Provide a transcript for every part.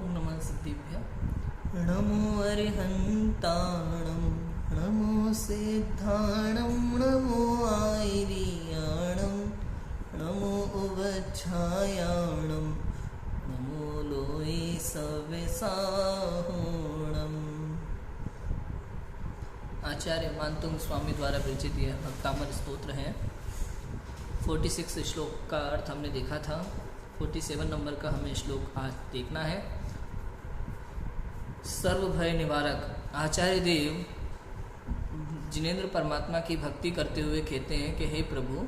नमः सिद्धिभ्यः। नमो अरिहन्ताणं नमो सिद्धाणं नमो आयर्याणं नमो उवच्छायाणं नमो लोये सविसाहोणम्। आचार्य मानतुंग स्वामी द्वारा विरचित यह भक्तामर स्तोत्र है। 46 श्लोक का अर्थ हमने देखा था। 47 नंबर का हमें श्लोक आज देखना है। सर्व भय निवारक आचार्य देव जिनेंद्र परमात्मा की भक्ति करते हुए कहते हैं कि हे प्रभु,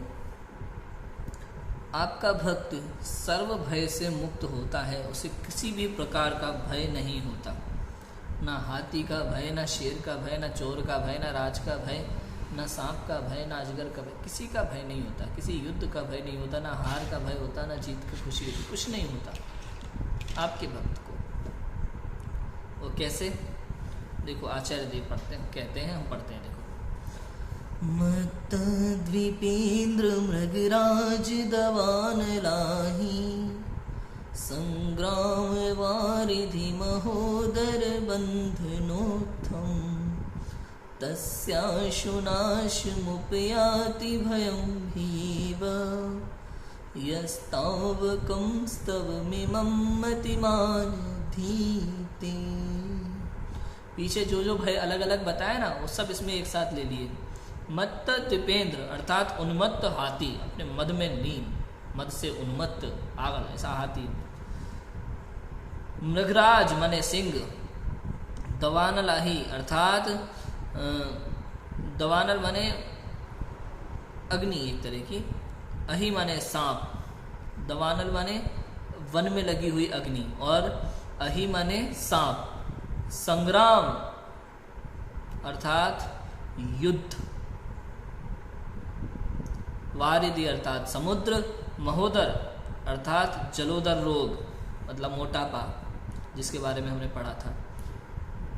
आपका भक्त सर्व भय से मुक्त होता है, उसे किसी भी प्रकार का भय नहीं होता। ना हाथी का भय, ना शेर का भय, ना चोर का भय, ना राज का भय, ना सांप का भय, ना अजगर का भय, किसी का भय नहीं होता। किसी युद्ध का भय नहीं होता, ना हार का भय होता, ना जीत की खुशी होती, कुछ नहीं होता आपके भक्त को। वो कैसे? देखो आचार्य देव पढ़ते हैं, कहते हैं, हम पढ़ते हैं। देखो, मत द्वीपेन्द्र मृगराज दवान लाही संग्राम वारिधि महोदर बंधनोत्थम तस्याशुनाशमुपयाति भयं भीव यस्तावकं स्तवमिमं मतिमान धीते। पीछे जो जो भय अलग अलग बताया ना, वो सब इसमें एक साथ ले लिए। मत्त द्वीपेन्द्र अर्थात उन्मत्त हाथी, अपने मद में लीन, मद से उन्मत्त पागल ऐसा हाथी। मृगराज माने सिंह, दवानलाही अर्थात दवानल माने अग्नि एक तरह की, अही माने सांप, दवानल माने वन में लगी हुई अग्नि और अही माने सांप। संग्राम अर्थात युद्ध, वारिधि अर्थात समुद्र, महोदर अर्थात जलोदर रोग मतलब मोटापा, जिसके बारे में हमने पढ़ा था।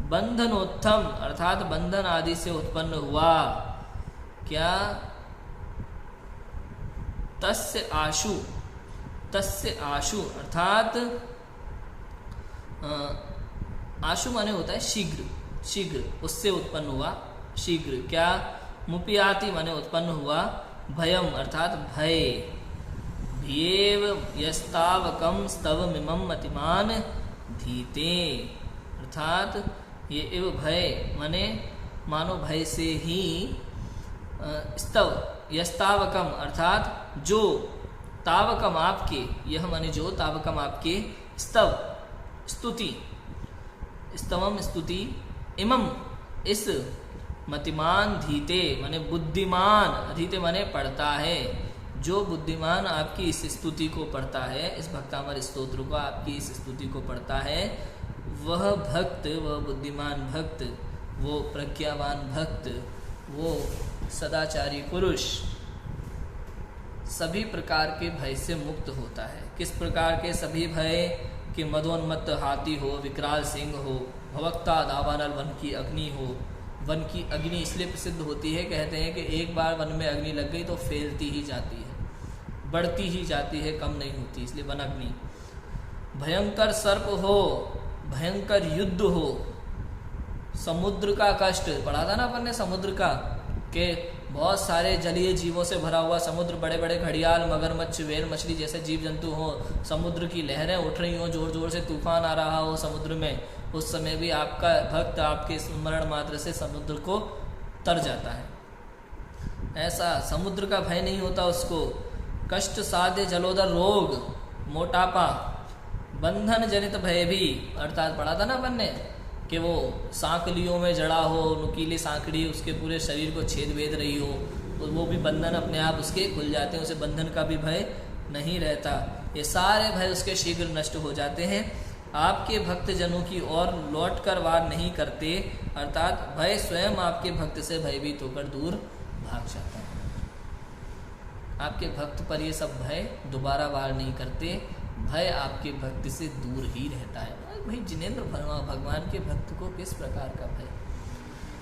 बंधनोत्थम अर्थात बंधन आदि से उत्पन्न हुआ। क्या? तस्य आशु, तस्य आशु अर्थात आशु माने होता है शीघ्र, शीघ्र उससे उत्पन्न हुआ, शीघ्र। क्या? मुपियाति माने उत्पन्न हुआ, भयम अर्थात भय। भयेव यस्तावकम स्तवमिमं मतिमान धीते अर्थात ये एव भय माने मानो भय से ही स्तव, यस्तावकम अर्थात जो, तावकम आपके, यह माने जो, तावकम आपके, स्तव स्तुति, स्तवम स्तुति, इमम इस, मतिमान धीते माने बुद्धिमान, धीते माने पढ़ता है, जो बुद्धिमान आपकी इस स्तुति को पढ़ता है, इस भक्तामर स्तोत्र को आपकी इस स्तुति को पढ़ता है, वह भक्त, वह बुद्धिमान भक्त, वो प्रज्ञावान भक्त, वो सदाचारी पुरुष सभी प्रकार के भय से मुक्त होता है। किस प्रकार के सभी भय? कि मदोन्मत्त हाथी हो, विकराल सिंह हो, भवक्ता दावानल वन की अग्नि हो। वन की अग्नि इसलिए प्रसिद्ध होती है, कहते हैं कि एक बार वन में अग्नि लग गई तो फैलती ही जाती है, बढ़ती ही जाती है, कम नहीं होती, इसलिए वन अग्नि। भयंकर सर्प हो, भयंकर युद्ध हो, समुद्र का कष्ट पढ़ा था ना अपन ने, समुद्र का, के बहुत सारे जलीय जीवों से भरा हुआ समुद्र, बड़े बड़े घड़ियाल, मगरमच्छ, वेल मछली जैसे जीव जंतु हो, समुद्र की लहरें उठ रही हो, जोर जोर से तूफान आ रहा हो समुद्र में, उस समय भी आपका भक्त आपके स्मरण मात्र से समुद्र को तर जाता है। ऐसा समुद्र का भय नहीं होता उसको। कष्ट साध्य जलोदर रोग, मोटापा, बंधन जनित भय भी अर्थात पढ़ा था ना अपन ने कि वो सांकलियों में जड़ा हो, नुकीली सांकड़ी उसके पूरे शरीर को छेद वेद रही हो, तो वो भी बंधन अपने आप उसके खुल जाते हैं, उसे बंधन का भी भय नहीं रहता। ये सारे भय उसके शीघ्र नष्ट हो जाते हैं। आपके भक्त जनों की ओर लौट कर वार नहीं करते, अर्थात भय स्वयं आपके भक्त से भयभीत होकर दूर भाग जाता है। आपके भक्त पर ये सब भय दोबारा वार नहीं करते, भय आपके भक्त से दूर ही रहता है। भाई जिनेंद्र भगवान के भक्त को किस प्रकार का भय?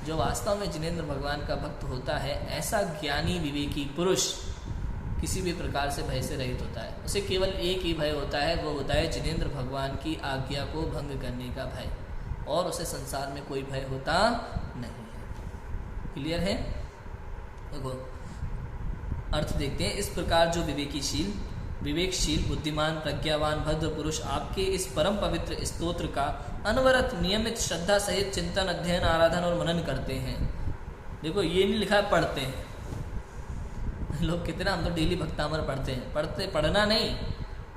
जो वास्तव में जिनेंद्र भगवान का भक्त होता है, ऐसा ज्ञानी विवेकी पुरुष किसी भी प्रकार से भय से रहित होता है। उसे केवल एक ही भय होता है, वो होता है जिनेंद्र भगवान की आज्ञा को भंग करने का भय, और उसे संसार में कोई भय होता नहीं है। क्लियर है? देखो अर्थ देखते हैं। इस प्रकार जो विवेकशील, बुद्धिमान, प्रज्ञावान, भद्र पुरुष आपके इस परम पवित्र स्तोत्र का अनवरत नियमित श्रद्धा सहित चिंतन, अध्ययन, आराधन और मनन करते हैं। देखो ये नहीं लिखा है पढ़ते हैं। लोग कितना, हम तो डेली भक्तामर पढ़ते हैं, पढ़ना नहीं,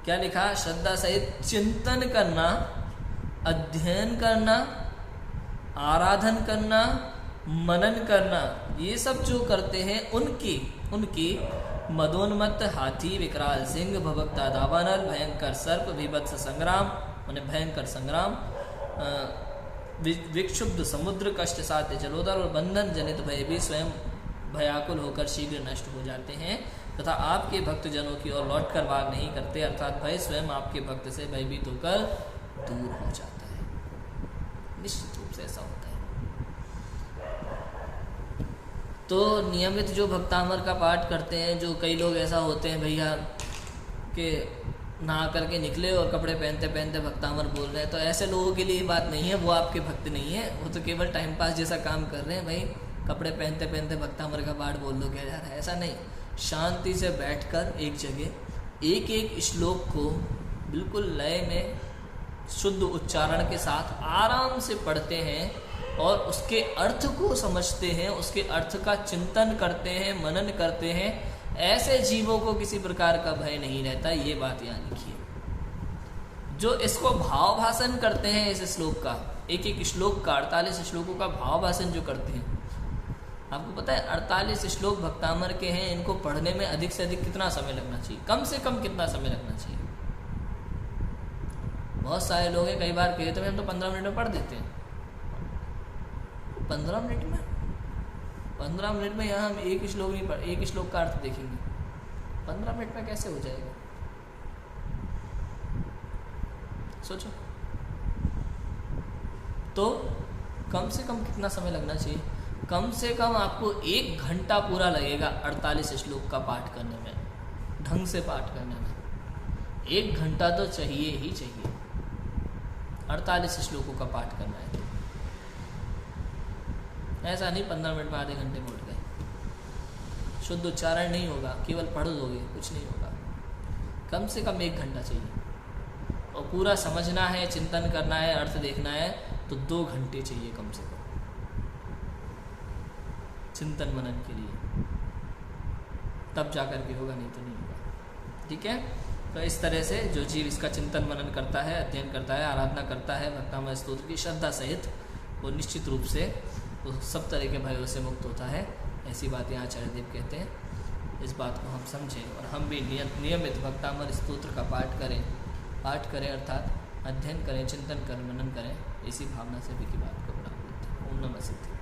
क्या लिखा? श्रद्धा सहित चिंतन करना, अध्ययन करना, आराधन करना, मनन करना, ये सब जो करते हैं उनकी मदोन्मत्त हाथी, विकराल सिंह, भभक्ता दावानल, भयंकर सर्प, विभत्स संग्राम माने भयंकर संग्राम, विक्षुब्ध समुद्र, कष्ट साध्य जलोदर और बंधन जनित भय भी स्वयं भयाकुल होकर शीघ्र नष्ट हो जाते हैं तथा आपके भक्तजनों की ओर लौटकर वार नहीं करते, अर्थात भय स्वयं आपके भक्त से भयभीत होकर दूर हो जाता है। निश्चित रूप से ऐसा होता है। तो नियमित जो भक्तामर का पाठ करते हैं, जो कई लोग ऐसा होते हैं भैया कि नहा करके निकले और कपड़े पहनते पहनते भक्तामर बोल रहे हैं, तो ऐसे लोगों के लिए ये बात नहीं है, वो आपके भक्त नहीं है, वो तो केवल टाइम पास जैसा काम कर रहे हैं। भाई कपड़े पहनते पहनते भक्तामर का पाठ बोल लो, क्या जा रहा है? ऐसा नहीं। शांति से बैठकर एक जगह एक एक श्लोक को बिल्कुल लय में शुद्ध उच्चारण के साथ आराम से पढ़ते हैं और उसके अर्थ को समझते हैं, उसके अर्थ का चिंतन करते हैं, मनन करते हैं। ऐसे जीवों को किसी प्रकार का भय नहीं रहता, ये बात यहाँ लिखिए। जो इसको भाव भाषण करते हैं इस श्लोक का, एक एक श्लोक का 48 श्लोकों का भाव भाषण जो करते हैं, आपको पता है 48 श्लोक भक्तामर के हैं, इनको पढ़ने में अधिक से अधिक कितना समय लगना चाहिए? कम से कम कितना समय लगना चाहिए? बहुत सारे लोग हैं, कई बार कहते हैं हम तो 15 मिनट में पढ़ देते हैं। 15 मिनट में 15 मिनट में यहाँ हम एक श्लोक नहीं पढ़, एक श्लोक का अर्थ देखेंगे, 15 मिनट में कैसे हो जाएगा? सोचो। तो कम से कम कितना समय लगना चाहिए? कम से कम आपको 1 घंटा पूरा लगेगा 48 श्लोक का पाठ करने में, ढंग से पाठ करने में 1 घंटा तो चाहिए ही चाहिए। 48 श्लोकों का पाठ करना है, ऐसा नहीं 15 मिनट में आधे घंटे में उठ गए। शुद्ध उच्चारण नहीं होगा, केवल पढ़ दोगे, कुछ नहीं होगा। कम से कम 1 घंटा चाहिए। और पूरा समझना है, चिंतन करना है, अर्थ देखना है, तो 2 घंटे चाहिए कम से कम चिंतन मनन के लिए, तब जाकर के होगा, नहीं तो नहीं होगा। ठीक है? तो इस तरह से जो जीव इसका चिंतन मनन करता है, अध्ययन करता है, आराधना करता है भक्तामय स्तोत्र की श्रद्धा सहित, वो निश्चित रूप से वो सब तरह के भयों से मुक्त होता है। ऐसी बात यहाँ आचार्य देव कहते हैं। इस बात को हम समझें और हम भी नियमित भक्तामर स्तोत्र का पाठ करें अर्थात अध्ययन करें, चिंतन करें, मनन करें। इसी भावना से भी की बात को बढ़ा देते हैं। ओम नमः सिद्धि।